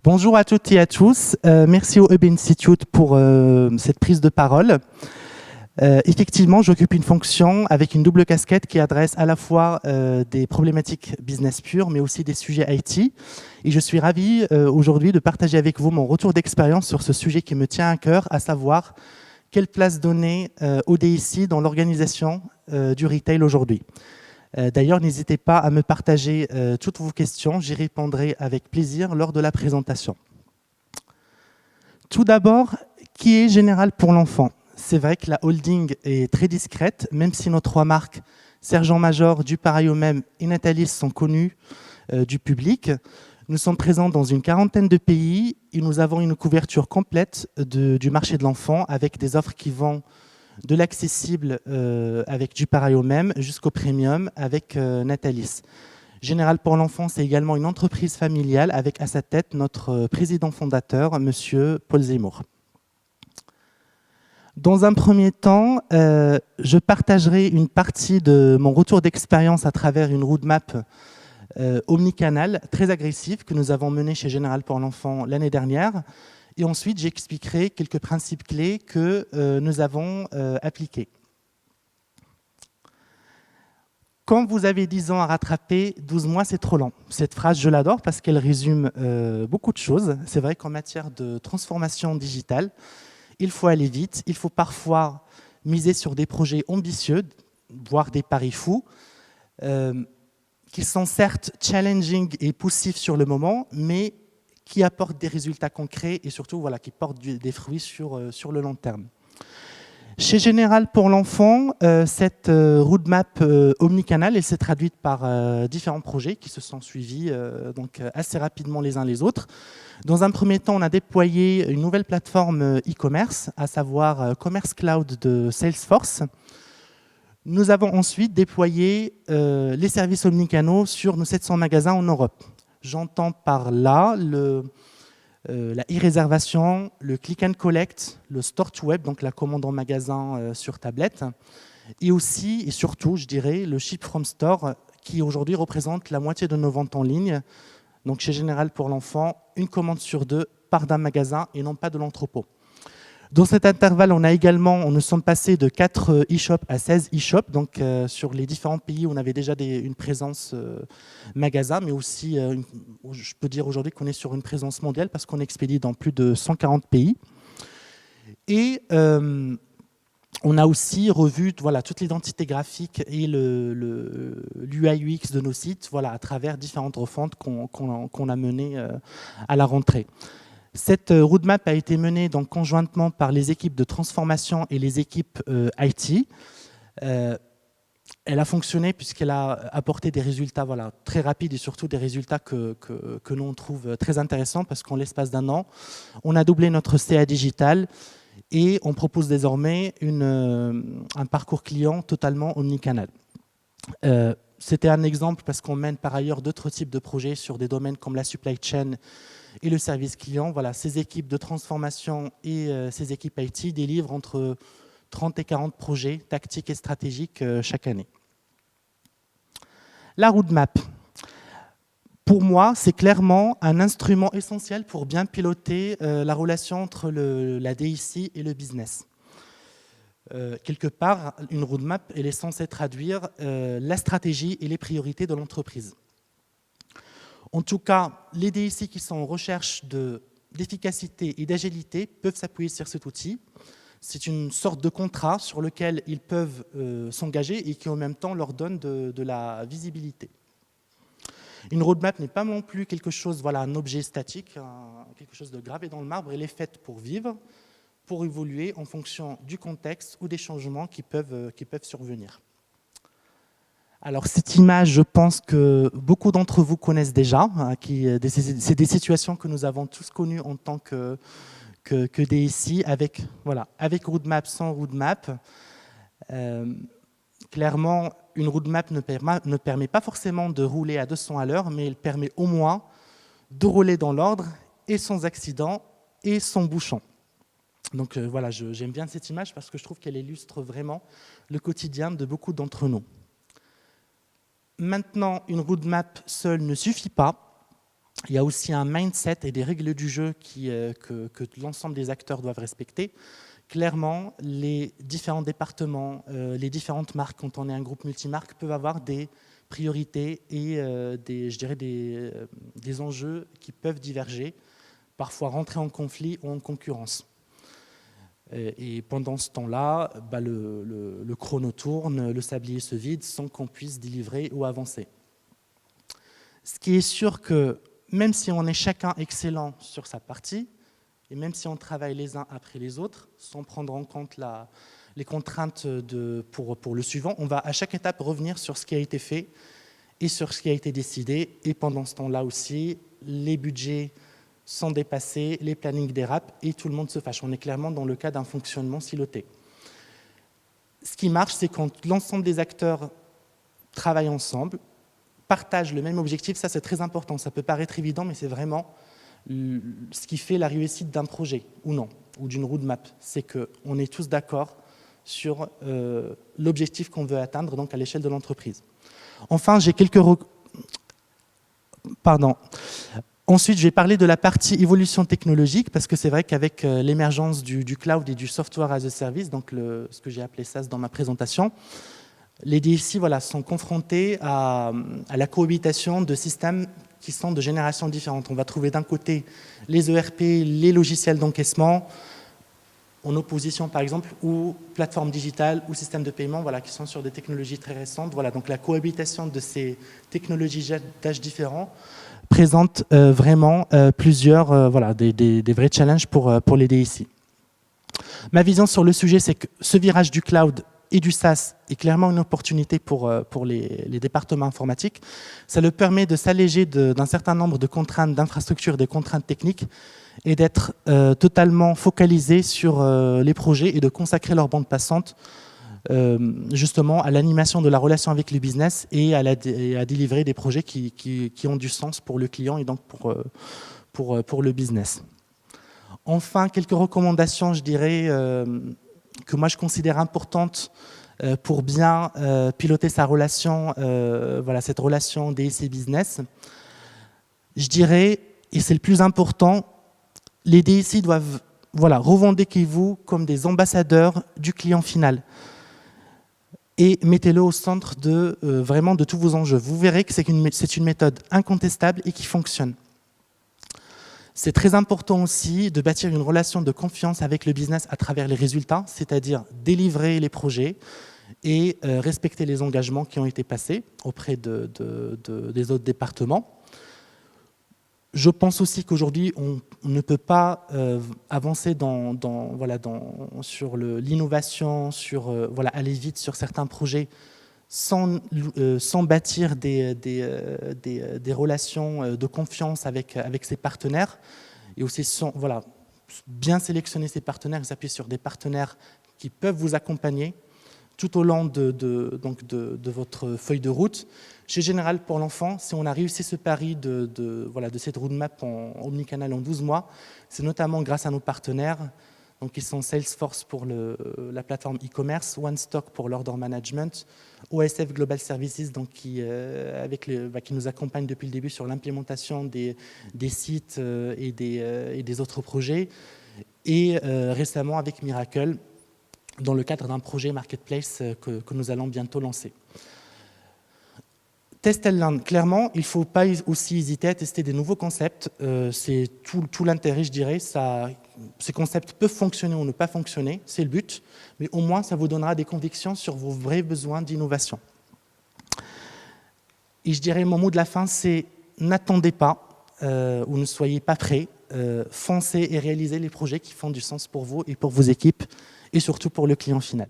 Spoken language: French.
Bonjour à toutes et à tous. Merci au Hub Institute pour cette prise de parole. Effectivement, j'occupe une fonction avec une double casquette qui adresse à la fois des problématiques business pures, mais aussi des sujets IT. Et je suis ravi aujourd'hui de partager avec vous mon retour d'expérience sur ce sujet qui me tient à cœur, à savoir quelle place donner au DSI dans l'organisation du retail aujourd'hui. D'ailleurs, n'hésitez pas à me partager toutes vos questions, j'y répondrai avec plaisir lors de la présentation. Tout d'abord, qui est Général pour l'enfant? C'est vrai que la holding est très discrète, même si nos trois marques, Sergent-Major, Du Pareil au Même et Natalis sont connues du public. Nous sommes présents dans une quarantaine de pays et nous avons une couverture complète du marché de l'enfant avec des offres qui vont de l'accessible avec Du Pareil au Même jusqu'au premium avec Natalis. Général pour l'enfant, c'est également une entreprise familiale avec à sa tête notre président fondateur, monsieur Paul Zemmour. Dans un premier temps, je partagerai une partie de mon retour d'expérience à travers une roadmap omnicanal très agressive que nous avons menée chez Général pour l'enfant l'année dernière. Et ensuite, j'expliquerai quelques principes clés que nous avons appliqués. Quand vous avez 10 ans à rattraper, 12 mois, c'est trop lent. Cette phrase, je l'adore parce qu'elle résume beaucoup de choses. C'est vrai qu'en matière de transformation digitale, il faut aller vite. Il faut parfois miser sur des projets ambitieux, voire des paris fous, qui sont certes challenging et poussifs sur le moment, mais qui apportent des résultats concrets et surtout voilà, qui portent des fruits sur le long terme. Chez Général pour l'enfant, cette roadmap omnicanal, elle s'est traduite par différents projets qui se sont suivis donc assez rapidement les uns les autres. Dans un premier temps, on a déployé une nouvelle plateforme e-commerce, à savoir Commerce Cloud de Salesforce. Nous avons ensuite déployé les services omnicanaux sur nos 700 magasins en Europe. J'entends par là la e-réservation, le click and collect, le store to web, donc la commande en magasin sur tablette, et aussi et surtout, je dirais, le ship from store qui aujourd'hui représente la moitié de nos ventes en ligne. Donc chez Général pour l'enfant, une commande sur deux part d'un magasin et non pas de l'entrepôt. Dans cet intervalle, nous sommes passés de 4 e-shops à 16 e-shops, donc sur les différents pays où on avait déjà une présence magasin, mais aussi, je peux dire aujourd'hui qu'on est sur une présence mondiale parce qu'on expédie dans plus de 140 pays. Et on a aussi revu voilà, toute l'identité graphique et l'UI/UX de nos sites voilà, à travers différentes refontes qu'on a menées à la rentrée. Cette roadmap a été menée donc conjointement par les équipes de transformation et les équipes IT. Elle a fonctionné puisqu'elle a apporté des résultats voilà, très rapides et surtout des résultats que nous on trouve très intéressants parce qu'en l'espace d'un an, on a doublé notre CA digital et on propose désormais un parcours client totalement omnicanal. C'était un exemple parce qu'on mène par ailleurs d'autres types de projets sur des domaines comme la supply chain et le service client. Voilà, ces équipes de transformation et ces équipes IT délivrent entre 30 et 40 projets tactiques et stratégiques chaque année. La roadmap, pour moi, c'est clairement un instrument essentiel pour bien piloter la relation entre la DSI et le business. Quelque part, une roadmap, elle est censée traduire la stratégie et les priorités de l'entreprise. En tout cas, les DSI qui sont en recherche d'efficacité et d'agilité peuvent s'appuyer sur cet outil. C'est une sorte de contrat sur lequel ils peuvent s'engager et qui en même temps leur donne de la visibilité. Une roadmap n'est pas non plus quelque chose, voilà, un objet statique, quelque chose de gravé dans le marbre. Elle est faite pour vivre, pour évoluer en fonction du contexte ou des changements qui peuvent survenir. Alors cette image, je pense que beaucoup d'entre vous connaissent déjà. C'est des situations que nous avons tous connues en tant que DSI, avec roadmap, sans roadmap. Clairement, une roadmap ne permet pas forcément de rouler à 200 à l'heure, mais elle permet au moins de rouler dans l'ordre et sans accident et sans bouchon. Donc voilà, j'aime bien cette image parce que je trouve qu'elle illustre vraiment le quotidien de beaucoup d'entre nous. Maintenant, une roadmap seule ne suffit pas. Il y a aussi un mindset et des règles du jeu que l'ensemble des acteurs doivent respecter. Clairement, les différents départements, les différentes marques, quand on est un groupe multimarque, peuvent avoir des priorités et je dirais des enjeux qui peuvent diverger, parfois rentrer en conflit ou en concurrence. Et pendant ce temps-là, le chrono tourne, le sablier se vide sans qu'on puisse délivrer ou avancer. Ce qui est sûr que même si on est chacun excellent sur sa partie, et même si on travaille les uns après les autres, sans prendre en compte les contraintes pour le suivant, on va à chaque étape revenir sur ce qui a été fait et sur ce qui a été décidé. Et pendant ce temps-là aussi, les budgets sont dépassés, les plannings dérapent et tout le monde se fâche. On est clairement dans le cas d'un fonctionnement siloté. Ce qui marche, c'est quand l'ensemble des acteurs travaillent ensemble, partagent le même objectif. Ça, c'est très important. Ça peut paraître évident, mais c'est vraiment ce qui fait la réussite d'un projet, ou non, ou d'une roadmap. C'est qu'on est tous d'accord sur l'objectif qu'on veut atteindre, donc à l'échelle de l'entreprise. Enfin, j'ai quelques... Pardon. Ensuite, je vais parler de la partie évolution technologique, parce que c'est vrai qu'avec l'émergence du cloud et du software as a service, donc ce que j'ai appelé SaaS dans ma présentation, les DSI sont confrontés à la cohabitation de systèmes qui sont de générations différentes. On va trouver d'un côté les ERP, les logiciels d'encaissement, en opposition par exemple, ou plateformes digitales ou systèmes de paiement qui sont sur des technologies très récentes. Donc la cohabitation de ces technologies d'âge différents présente vraiment plusieurs des vrais challenges pour les DSI. Ma vision sur le sujet, c'est que ce virage du cloud et du SaaS est clairement une opportunité pour les départements informatiques. Ça leur permet de s'alléger d'un certain nombre de contraintes d'infrastructure, des contraintes techniques, et d'être totalement focalisés sur les projets et de consacrer leur bande passante justement à l'animation de la relation avec le business et à délivrer des projets qui ont du sens pour le client et donc pour le business. Enfin, quelques recommandations, je dirais, que moi je considère importantes pour bien piloter sa relation, cette relation DSI business. Je dirais, et c'est le plus important, les DSI doivent revendiquez-vous comme des ambassadeurs du client final et mettez-le au centre vraiment de tous vos enjeux. Vous verrez que c'est une méthode incontestable et qui fonctionne. C'est très important aussi de bâtir une relation de confiance avec le business à travers les résultats, c'est-à-dire délivrer les projets et respecter les engagements qui ont été passés auprès des autres départements. Je pense aussi qu'aujourd'hui, on ne peut pas avancer sur l'innovation, aller vite sur certains projets sans bâtir des relations de confiance avec ses partenaires et aussi bien sélectionner ses partenaires et s'appuyer sur des partenaires qui peuvent vous accompagner tout au long de votre feuille de route. Chez Général pour l'enfant, si on a réussi ce pari de cette roadmap en omnicanal en 12 mois, c'est notamment grâce à nos partenaires, qui sont Salesforce pour la plateforme e-commerce, OneStock pour l'order management, OSF Global Services qui nous accompagne depuis le début sur l'implémentation des sites et des autres projets, et récemment avec Miracle, dans le cadre d'un projet Marketplace que nous allons bientôt lancer. Test and learn, clairement, il ne faut pas aussi hésiter à tester des nouveaux concepts. C'est tout l'intérêt, je dirais. Ces concepts peuvent fonctionner ou ne pas fonctionner, c'est le but, mais au moins ça vous donnera des convictions sur vos vrais besoins d'innovation. Et je dirais, mon mot de la fin, c'est n'attendez pas ou ne soyez pas prêts, foncez et réalisez les projets qui font du sens pour vous et pour vos équipes et surtout pour le client final.